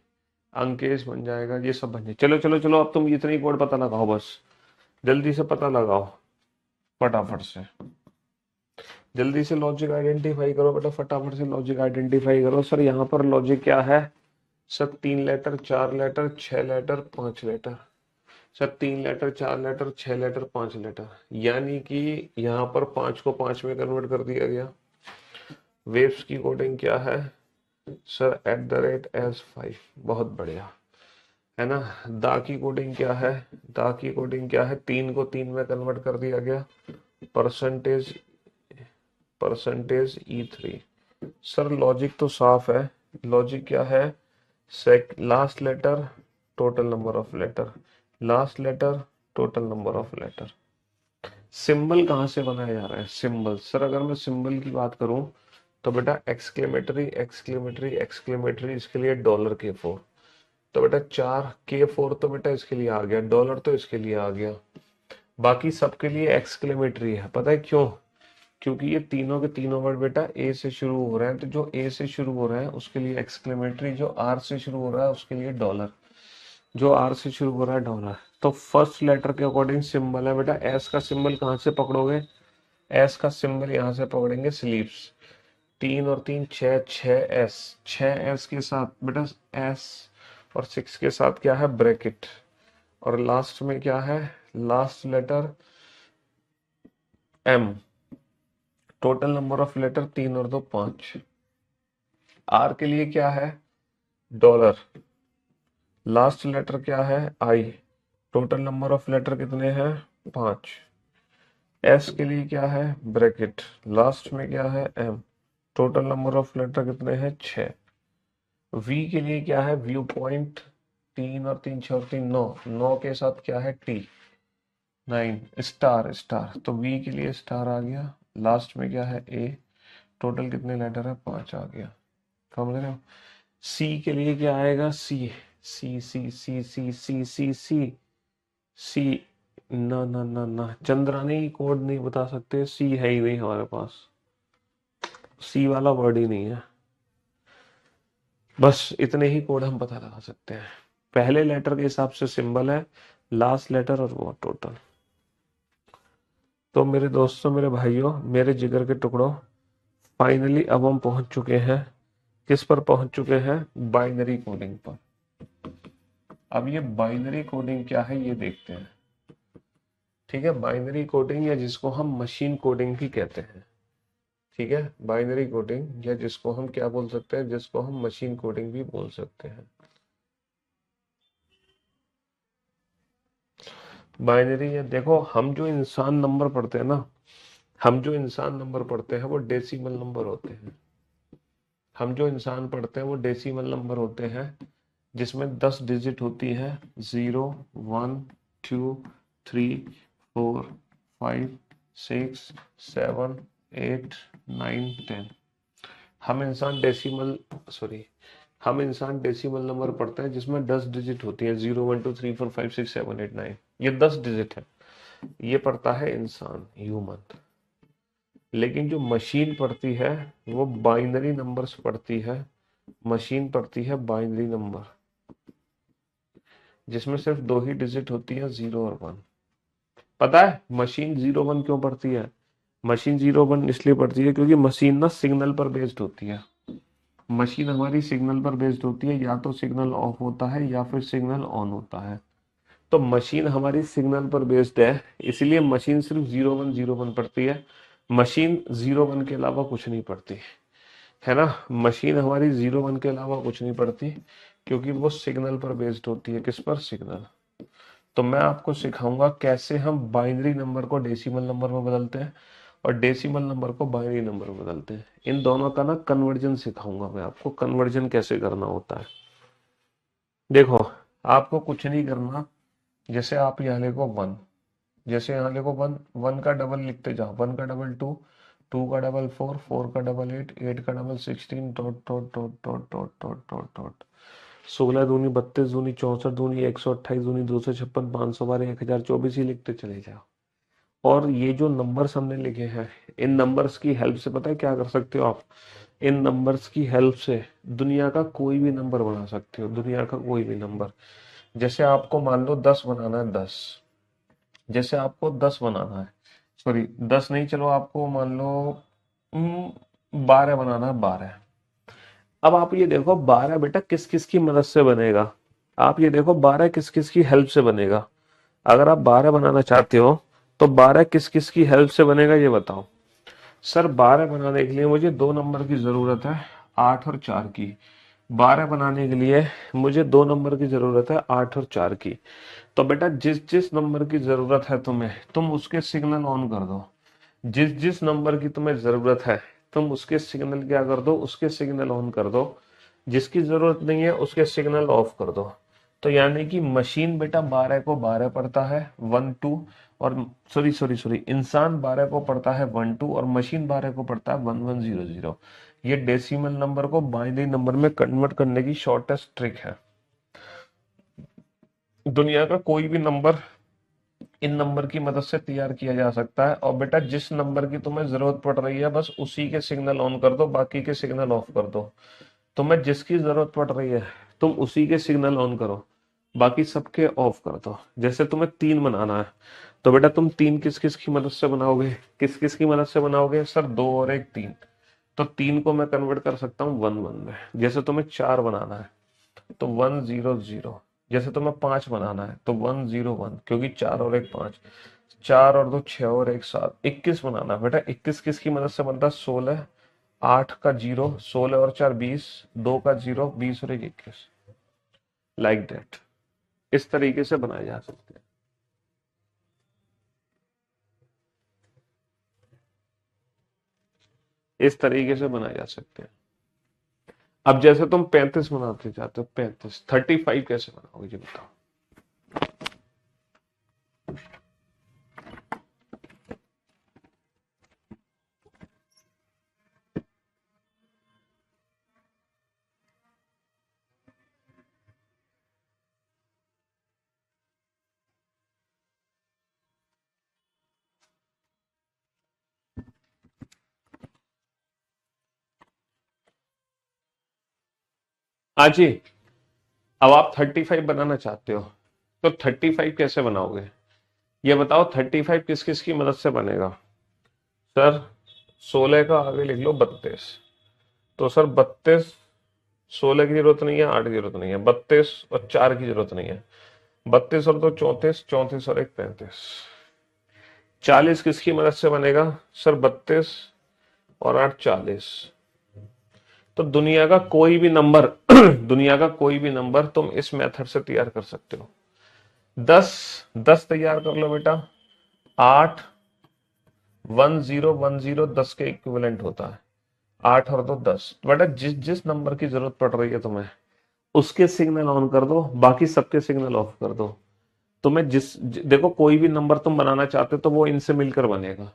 अंकेश बन जाएगा, ये सब बन जाए। चलो चलो चलो, अब तुम इतने ही कोड पता लगाओ बस। जल्दी से पता लगाओ, फटाफट से। जल्दी से लॉजिक आइडेंटिफाई करो बेटा, फटाफट से लॉजिक आइडेंटिफाई करो। सर यहाँ पर लॉजिक क्या है? Sir 3 letter, 4 letter, 6 letter, 5 letter. Sir 3 letter, 4 letter, 6 letter, 5 letter, यानी कि यहाँ पर 5 को 5 में कन्वर्ट कर दिया गया। वेव्स की कोडिंग क्या है? Sir @s5। बहुत बढ़िया, है ना? दा की कोडिंग क्या है? दा की कोडिंग क्या है? 3 को 3 में कन्वर्ट कर दिया गया। Percentage, percentage E3। Sir logic तो साफ है। लॉजिक क्या है? Last letter, total number of letter, last letter, total number of letter. Symbol कहाँ से बनाया जा रहा है? सिंबल, सर अगर मैं सिंबल की बात करूं तो बेटा एक्सक्लेमेटरी, एक्सक्लेमेटरी, एक्सक्लेमेटरी, इसके लिए $K4। तो बेटा 4 K4 तो बेटा इसके लिए आ गया, डॉलर तो इसके लिए आ गया। बाकी सबके लिए एक्सक्लेमेटरी है। पता है क्यों? क्योंकि ये तीनों के तीनों वर्ड बेटा ए से शुरू हो रहे हैं, तो जो ए से शुरू हो रहा है उसके लिए एक्सक्लेमेटरी, जो आर से शुरू हो रहा है उसके लिए डॉलर, जो आर से शुरू हो रहा है डॉलर। तो फर्स्ट लेटर के अकॉर्डिंग सिंबल है बेटा। एस का सिंबल कहाँ से पकड़ोगे? एस का सिंबल यहाँ से पकड़ेंगे, स्लीव्स। 3 और 3 6, 6 एस, 6 एस के साथ बेटा एस, और 6 के साथ क्या है? ब्रैकेट। और लास्ट में क्या है? Last letter M. Total number of letter 3 और 2 5। आर के लिए क्या है? डॉलर। लास्ट लेटर क्या है? आई। टोटल नंबर ऑफ लेटर कितने हैं? 5। एस के लिए क्या है? ब्रैकेट। लास्ट में क्या है? M. Total number of letter कितने हैं? 6। वी के लिए क्या है? View point. 3 और 3 6 और 3 9, 9 के साथ क्या है? टी। 9। स्टार, स्टार, तो वी के लिए स्टार आ गया। लास्ट में क्या है? ए। टोटल कितने लेटर है? 5 आ गया। समझ रहे हो? सी के लिए क्या आएगा? सी, सी सी सी सी सी सी सी सी। ना ना ना ना, चंद्रानी कोड नहीं बता सकते, सी है ही नहीं हमारे पास, सी वाला वर्ड ही नहीं है। बस इतने ही कोड हम पता लगा सकते हैं। पहले लेटर के हिसाब से सिंबल है, लास्ट लेटर और वो टोटल। तो मेरे दोस्तों, मेरे भाइयों, मेरे जिगर के टुकड़ों, फाइनली अब हम पहुंच चुके हैं। किस पर पहुंच चुके हैं? बाइनरी कोडिंग पर। अब ये बाइनरी कोडिंग क्या है ये देखते हैं। ठीक है, बाइनरी कोडिंग, या जिसको हम मशीन कोडिंग भी कहते हैं। ठीक है, बाइनरी कोडिंग, या जिसको हम क्या बोल सकते हैं? जिसको हम मशीन कोडिंग भी बोल सकते हैं। बाइनरी, या देखो, हम जो इंसान नंबर पढ़ते हैं ना, हम जो इंसान नंबर पढ़ते हैं वो डेसिमल नंबर होते हैं। हम जो इंसान पढ़ते हैं वो डेसिमल नंबर होते हैं, जिसमें 10 डिजिट होती है। 0 1 2 3 4 5 6 7 8 9 10। हम इंसान डेसिमल, सॉरी, हम इंसान डेसिमल नंबर पढ़ते हैं जिसमें 10 डिजिट होती है, 0 1 2 3 4 5 6 7 8 9, ये 10 डिजिट है, ये पढ़ता है इंसान, ह्यूमन। लेकिन जो मशीन पढ़ती है वो बाइनरी नंबर्स पढ़ती है, मशीन पढ़ती है बाइनरी नंबर जिसमें सिर्फ 2 ही डिजिट होती है, 0 और 1। पता है मशीन 0 1 क्यों पढ़ती है? मशीन 0 1 इसलिए पढ़ती है क्योंकि मशीन ना सिग्नल पर बेस्ड होती है। मशीन हमारी सिग्नल पर बेस्ड होती है, या तो सिग्नल ऑफ होता है या फिर सिग्नल ऑन होता है। तो मशीन हमारी सिग्नल पर बेस्ड है, इसलिए मशीन सिर्फ 0 1 पढ़ती है। मशीन 0 1 के अलावा कुछ नहीं पढ़ती है ना। मशीन हमारी 0 1 के अलावा कुछ नहीं पढ़ती क्योंकि वो सिग्नल पर बेस्ड होती है। किस पर? सिग्नल। तो मैं आपको सिखाऊंगा कैसे हम बाइनरी नंबर को डेसिमल नंबर में बदलते हैं और डेसिमल नंबर को बाइनरी नंबर में बदलते हैं। इन दोनों का ना कन्वर्जन सिखाऊंगा मैं आपको, कन्वर्जन कैसे करना होता है। देखो, आपको कुछ नहीं करना। जैसे आप यहाँ लिखो 1, जैसे यहाँ लिखो 1, 1 का डबल लिखते जाओ, 1 का डबल 2, 2 का डबल 4, 4 का डबल 8, 8 का double 16, dot dot dot dot dot dot dot dot 16 दूनी 32 दूनी 64 दूनी 128 दूनी 256 512 1024 ही लिखते चले जाओ। और ये जो नंबर्स हमने लिखे हैं, इन नंबर्स की हेल्प से पता है क्या कर सकते हो आप? इन नंबर्स की हेल्प से दुनिया का कोई भी नंबर बना सकते हो, दुनिया का कोई भी नंबर। जैसे आपको मान लो 10 बनाना है, 10, जैसे आपको 10 बनाना है, सॉरी 10 नहीं, चलो आपको मान लो 12 बनाना है, 12। अब आप ये देखो 12 बेटा किस किस की मदद से बनेगा। आप ये देखो 12 किस किस की हेल्प से बनेगा। अगर आप 12 बनाना चाहते हो तो 12 किस किस की हेल्प से बनेगा ये बताओ। सर 12 बनाने के लिए मुझे 2 नंबर की जरूरत है, 8 और 4 की। 12 बनाने के लिए मुझे 2 नंबर की जरूरत है, 8 और 4 की। तो बेटा जिस जिस नंबर की जरूरत है तुम्हें, तुम उसके सिग्नल ऑन कर दो। जिस जिस नंबर की तुम्हें जरूरत है तुम उसके सिग्नल क्या कर दो, उसके सिग्नल ऑन कर दो। जिसकी जरूरत नहीं है उसके सिग्नल ऑफ कर दो। तो यानी कि मशीन बेटा 12 को 12 पढ़ता है, 1 2, और सॉरी सॉरी सॉरी इंसान 12 को पढ़ता है 1 2 और मशीन 12 को पढ़ता है 1 1 0 0। ये डेसिमल नंबर को बाइनरी नंबर में कन्वर्ट करने की शॉर्टेस्ट ट्रिक है। दुनिया का कोई भी नंबर इन नंबर की मदद से तैयार किया जा सकता है। और बेटा जिस नंबर की तुम्हें जरूरत पड़ रही है बस उसी के सिग्नल ऑन कर दो, बाकी के सिग्नल ऑफ कर दो। तुम्हें जिसकी जरूरत पड़ रही है तुम उसी के सिग्नल ऑन करो, बाकी सबके ऑफ कर दो। जैसे तुम्हें 3 बनाना है तो बेटा तुम 3 किस किस की मदद से बनाओगे? किस किस की मदद से बनाओगे? सर 2 और 1 3। तो 3 को मैं कन्वर्ट कर सकता हूँ 1 1 में। जैसे तुम्हें 4 बनाना है तो 1 0 0। जैसे तुम्हें 5 बनाना है तो 1 0 1, क्योंकि 4 और 1 5, 4 और 2 6 और 1 7। 21 बनाना है बेटा, 21 किसकी मदद से बनता है? 16, 8 का 0, 16 और 4 20, 2 का 0 20 और 1 21। लाइक दैट, इस तरीके से बनाए जा सकते हैं। इस तरीके से बनाए जा सकते हैं। अब जैसे तुम 35 बनाते चाहते हो, 35 35 कैसे बनाओगे जी बताओ। हाँ जी, अब आप 35 बनाना चाहते हो तो 35 कैसे बनाओगे ये बताओ। 35 किस किस की मदद से बनेगा? सर 16 का आगे लिख लो 32। तो सर 32, 16 की जरूरत नहीं है, 8 की जरूरत नहीं है, 32 और 4 की जरूरत नहीं है, 32 और 2 34, 34 और 1 35। 40 किसकी मदद से बनेगा? सर 32 और 8 40। तो दुनिया का कोई भी नंबर दुनिया का कोई भी नंबर तुम इस मेथड से तैयार कर सकते हो। 10 10 तैयार कर लो बेटा। 8 1 0 1 0 10 के इक्विवेलेंट होता है। 8 और 2 10। बेटा जिस जिस नंबर की जरूरत पड़ रही है तुम्हें उसके सिग्नल ऑन कर दो, बाकी सबके सिग्नल ऑफ कर दो। तुम्हें देखो कोई भी नंबर तुम बनाना चाहते हो तो वो इनसे मिलकर बनेगा,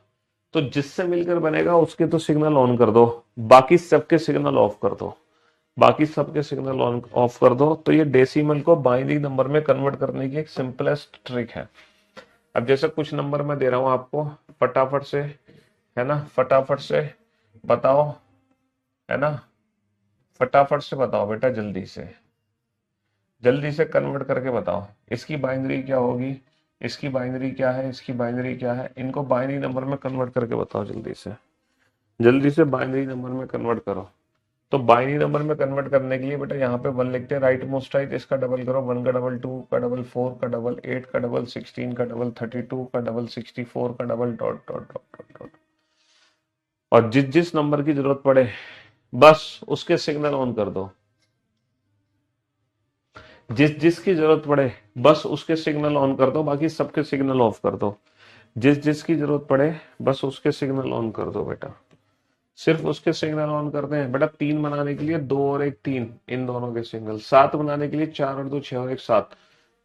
तो जिससे मिलकर बनेगा उसके तो सिग्नल ऑन कर दो, बाकी सबके सिग्नल ऑफ कर दो। बाकी सबके सिग्नल ऑन ऑफ कर दो। तो ये डेसिमल को बाइनरी नंबर में कन्वर्ट करने की एक सिंपलेस्ट ट्रिक है। अब जैसे कुछ नंबर मैं दे रहा हूं आपको, फटाफट से, है ना, फटाफट से बताओ, है ना, फटाफट से बताओ बेटा, जल्दी से कन्वर्ट करके बताओ। इसकी बाइनरी क्या होगी, इसकी बाइनरी क्या है, इसकी बाइनरी क्या है, इनको बाइनरी नंबर में कन्वर्ट करके बताओ। जल्दी से बाइनरी नंबर में कन्वर्ट करो। तो बाइनरी नंबर में कन्वर्ट करने के लिए बेटा यहाँ पे 1 लिखते हैं, राइट मोस्ट राइट, इसका डबल करो, 1 का डबल 2 का डबल 4 का डबल 8 का डबल 16 का डबल 32 का डबल 64 का double dot dot dot dot dot. और जिस जिस नंबर की जरूरत पड़े बस उसके सिग्नल ऑन कर दो। जिस जिसकी जरूरत पड़े बस उसके सिग्नल ऑन कर दो, बाकी सबके सिग्नल ऑफ कर दो। जिस जिसकी जरूरत पड़े बस उसके सिग्नल ऑन कर दो बेटा, सिर्फ उसके सिग्नल ऑन करते हैं बेटा। 3 बनाने के लिए 2 और 1 3, इन दोनों के सिग्नल। 7 बनाने के लिए 4 और 2 6 और 1 7,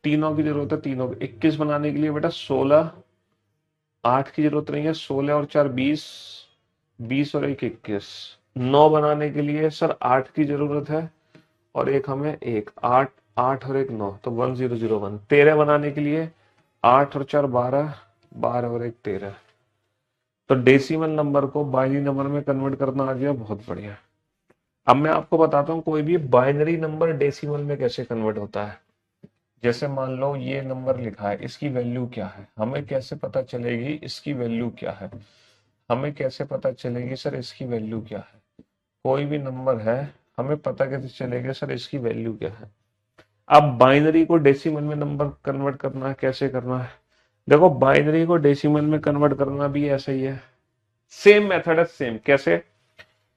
तीनों की जरूरत है, तीनों। 21 बनाने के लिए बेटा 16, 8 की जरूरत नहीं है, 16 और 4 20, 20 और 1 21। 9 बनाने के लिए सर 8 की जरूरत है और एक हमें 1, 8 8 और 1 9, तो 1001। 13 बनाने के लिए 8 और 4 12, 12 और 1 13। तो डेसिमल नंबर को बाइनरी नंबर में कन्वर्ट करना आ गया, बहुत बढ़िया। अब मैं आपको बताता हूँ कोई भी बाइनरी नंबर डेसिमल में कैसे कन्वर्ट होता है। जैसे मान लो ये नंबर लिखा है, इसकी वैल्यू क्या है, हमें कैसे पता चलेगी इसकी वैल्यू क्या है, हमें कैसे पता चलेगी सर इसकी वैल्यू क्या है। कोई भी नंबर है, हमें पता कैसे चलेगा सर इसकी वैल्यू क्या है। अब बाइनरी को डेसिमल में नंबर कन्वर्ट करना है, कैसे करना है। देखो बाइनरी को डेसिमल में कन्वर्ट करना भी ऐसा ही है, सेम मेथड है, सेम। कैसे,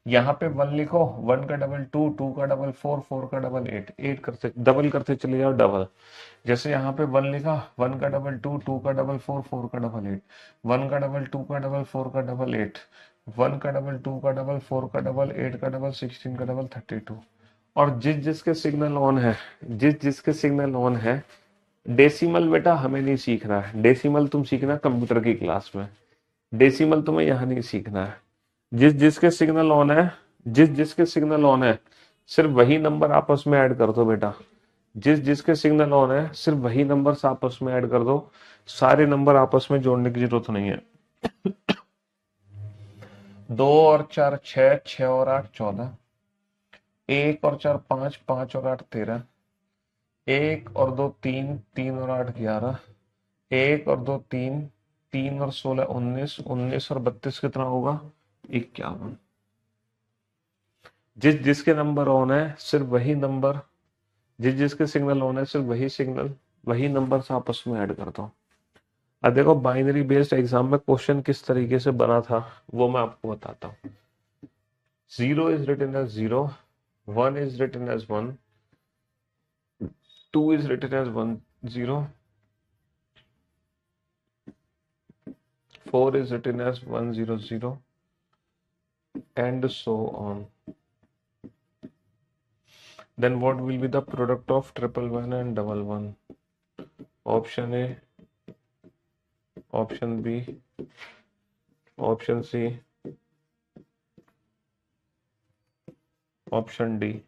यहाँ पे 1 लिखो, 1 का डबल 2, 2 का डबल 4, 4 का डबल 8, 8 करते डबल करते चले जाओ, डबल। जैसे यहाँ पे 1 लिखा, 1 का डबल 2, 2 का डबल 4, 4 का डबल 8, 1 का डबल 2 का डबल 4 का डबल 8, 1 का डबल 2 का डबल 4 का डबल 8 का डबल 16 का डबल 32। और जिस जिसके सिग्नल ऑन है, जिस जिसके सिग्नल ऑन है, डेसिमल बेटा हमें नहीं सीखना है। डेसिमल तुम सीखना कंप्यूटर की क्लास में, डेसिमल तुम्हें यहाँ नहीं सीखना है। जिस जिसके सिग्नल ऑन है, जिस जिसके सिग्नल ऑन है, सिर्फ वही नंबर आपस में ऐड कर दो बेटा। जिस जिसके सिग्नल ऑन है सिर्फ वही नंबर आपस में ऐड कर दो, सारे नंबर आपस में जोड़ने की जरूरत नहीं है। 2 और 4 6, 6 और 8 14, 1 और 4 5, 5 और 8 13, 1 और 2 3, 3 और 8 11, 1 और 2 3, 3 और 16 19, 19 और 32 कितना होगा, 51। जिस जिसके नंबर ऑन है सिर्फ वही नंबर, जिस जिसके सिग्नल ऑन है सिर्फ वही सिग्नल, वही नंबर आपस में ऐड करता हूँ। अब देखो बाइनरी बेस्ड एग्जाम में क्वेश्चन किस तरीके से बना था वो मैं आपको बताता हूँ। 0 is written as 0, 1 is written as 1, 2 is written as 1 0, 4 is written as 1 0 0, and so on. Then what will be the product of 111 and 11? Option A, option B, option C, option D.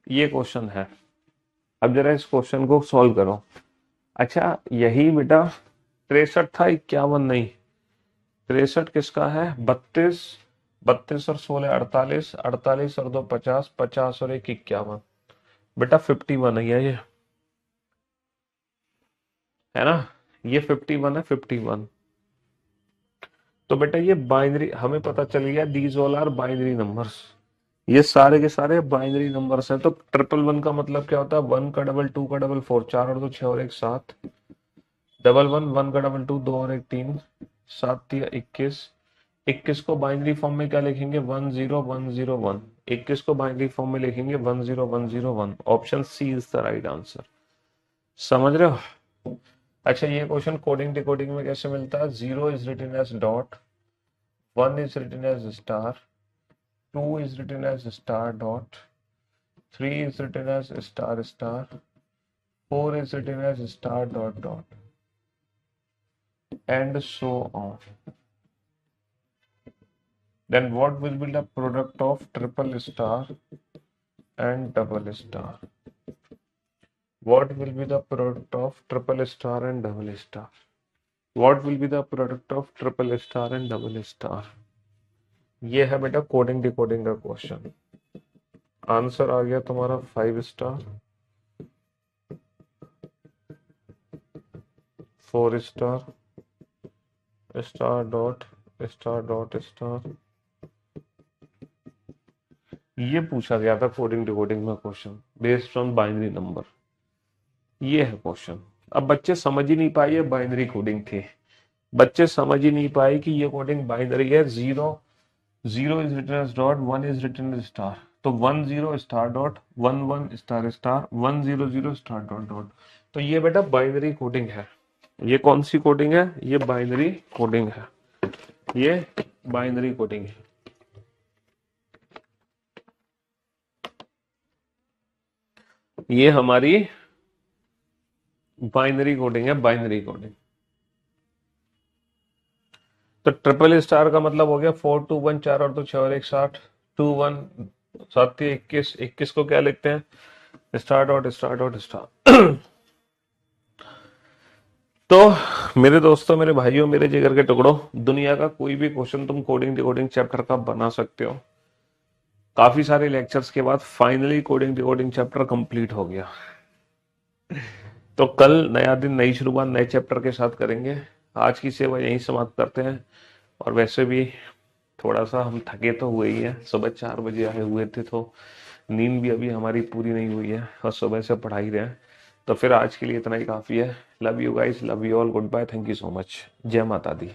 ये क्वेश्चन है, अब जरा इस क्वेश्चन को सॉल्व करो। अच्छा यही बेटा 63 था, 51 नहीं। 63 किसका है, 32, 32 और 16 48, 48 और 2 50, 50 और 1 51, बेटा 51 है ये, है ना, ये 51 है, 51। तो बेटा ये बाइनरी, हमें पता चल गया these all are binary numbers, ये सारे के सारे बाइनरी नंबर्स हैं। तो 111 का मतलब क्या होता है, 1 का डबल 2 का डबल 4, 4 और 2 6 और 1 7, 11 1 का डबल 2 2 और 1 3, 7 या 21। 21 को बाइनरी फॉर्म में क्या लिखेंगे, 10101। 21 को बाइनरी फॉर्म में लिखेंगे 10101। Option C is the right answer. समझ रहे हो। अच्छा ये क्वेश्चन कोडिंग डिकोडिंग में कैसे मिलता है, 0 is written as dot, 1 is written as star, 2 is written as star dot, 3 is written as star star, 4 is written as star dot dot, and so on. Then what will be the product of triple star and double star? What will be the product of triple star and double star? What will be the product of triple star and double star? ये है बेटा कोडिंग डिकोडिंग का क्वेश्चन। आंसर आ गया तुम्हारा 5 star, 4 star, star dot star dot star. ये पूछा गया था कोडिंग डिकोडिंग में question based on binary number. ये है क्वेश्चन। अब बच्चे समझ ही नहीं पाए ये बाइनरी कोडिंग थी, बच्चे समझ ही नहीं पाए कि ये कोडिंग बाइनरी है। 0 is written as dot, 1 is written as star, तो 1 0 star dot, 1 1 star star, 1 0 0 star dot dot. तो ये बेटा बाइनरी कोडिंग है। ये कौन सी कोडिंग है? ये बाइनरी कोडिंग है। ये बाइनरी कोडिंग है। ये हमारी बाइनरी कोडिंग है, बाइनरी कोडिंग। तो ट्रिपल स्टार का मतलब हो गया 4 2 1 4 और 2 6 और 1 60, 2 1 7 21, 21 को क्या लिखते हैं? Star dot star dot star. तो मेरे दोस्तों, मेरे भाइयों, मेरे जिगर के टुकड़ों, दुनिया का कोई भी क्वेश्चन तुम कोडिंग डिकोडिंग चैप्टर का बना सकते हो। काफी सारे लेक्चर्स के बाद finally coding decoding chapter complete हो गया। तो कल नया दिन, नई शुरुआत नए चैप्टर के साथ करेंगे। आज की सेवा यहीं समाप्त करते हैं। और वैसे भी थोड़ा सा हम थके तो हुए ही हैं, सुबह 4 बजे आए हुए थे, तो नींद भी अभी हमारी पूरी नहीं हुई है और सुबह से पढ़ा ही रहे हैं। तो फिर आज के लिए इतना ही काफ़ी है। Love you guys, love you all, good bye, thank you so much, जय माता दी।